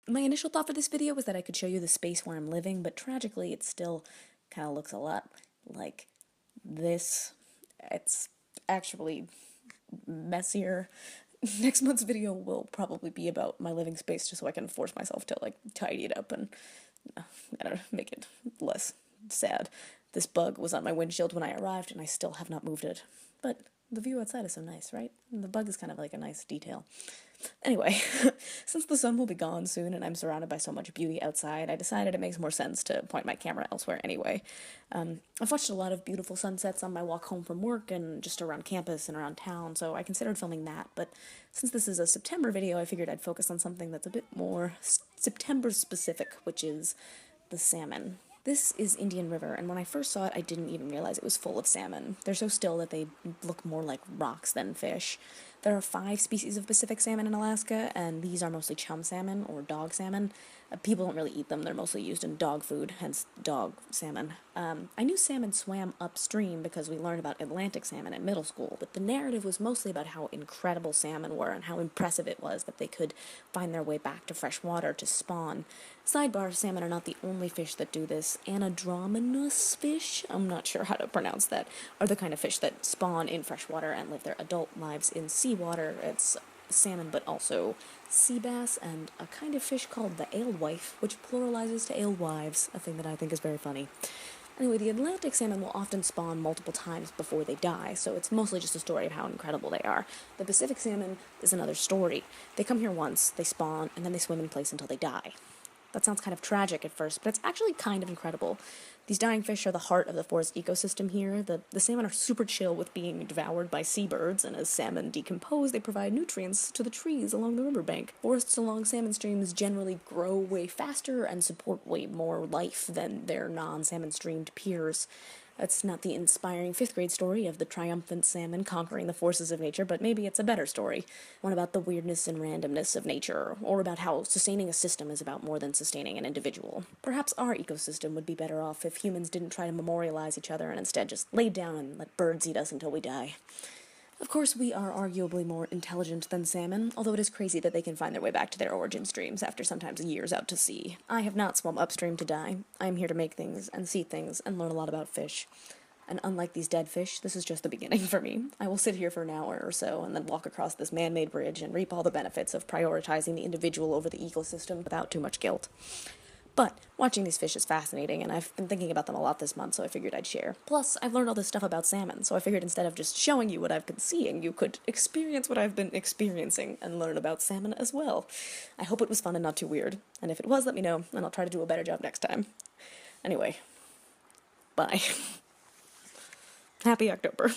My initial thought for this video was that I could show you the space where I'm living, but tragically it still kind of looks a lot like this. It's actually messier. Next month's video will probably be about my living space, just so I can force myself to, like, tidy it up and, I don't know, make it less sad. This bug was on my windshield when I arrived, and I still have not moved it. But the view outside is so nice, right? And the bug is kind of like a nice detail. Anyway, since the sun will be gone soon and I'm surrounded by so much beauty outside, I decided it makes more sense to point my camera elsewhere anyway. I've watched a lot of beautiful sunsets on my walk home from work and just around campus and around town, so I considered filming that, but since this is a September video, I figured I'd focus on something that's a bit more September specific, which is the salmon. This is Indian River, and when I first saw it, I didn't even realize it was full of salmon. They're so still that they look more like rocks than fish. There are 5 species of Pacific salmon in Alaska, and these are mostly chum salmon, or dog salmon. People don't really eat them, they're mostly used in dog food, hence dog salmon. I knew salmon swam upstream because we learned about Atlantic salmon in middle school, but the narrative was mostly about how incredible salmon were and how impressive it was that they could find their way back to fresh water to spawn. Sidebar, salmon are not the only fish that do this. Anadromous fish, I'm not sure how to pronounce that, are the kind of fish that spawn in fresh water and live their adult lives in seawater. It's salmon, but also sea bass, and a kind of fish called the alewife, which pluralizes to alewives, a thing that I think is very funny. Anyway, the Atlantic salmon will often spawn multiple times before they die, so it's mostly just a story of how incredible they are. The Pacific salmon is another story. They come here once, they spawn, and then they swim in place until they die. That sounds kind of tragic at first, but it's actually kind of incredible. These dying fish are the heart of the forest ecosystem here. The salmon are super chill with being devoured by seabirds, and as salmon decompose, they provide nutrients to the trees along the riverbank. Forests along salmon streams generally grow way faster and support way more life than their non-salmon streamed peers. That's not the inspiring 5th grade story of the triumphant salmon conquering the forces of nature, but maybe it's a better story. One about the weirdness and randomness of nature, or about how sustaining a system is about more than sustaining an individual. Perhaps our ecosystem would be better off if humans didn't try to memorialize each other and instead just laid down and let birds eat us until we die. Of course, we are arguably more intelligent than salmon, although it is crazy that they can find their way back to their origin streams after sometimes years out to sea. I have not swum upstream to die. I am here to make things, and see things, and learn a lot about fish. And unlike these dead fish, this is just the beginning for me. I will sit here for an hour or so, and then walk across this man-made bridge and reap all the benefits of prioritizing the individual over the ecosystem without too much guilt. But watching these fish is fascinating, and I've been thinking about them a lot this month, so I figured I'd share. Plus, I've learned all this stuff about salmon, so I figured instead of just showing you what I've been seeing, you could experience what I've been experiencing and learn about salmon as well. I hope it was fun and not too weird, and if it was, let me know, and I'll try to do a better job next time. Anyway, bye. Happy October.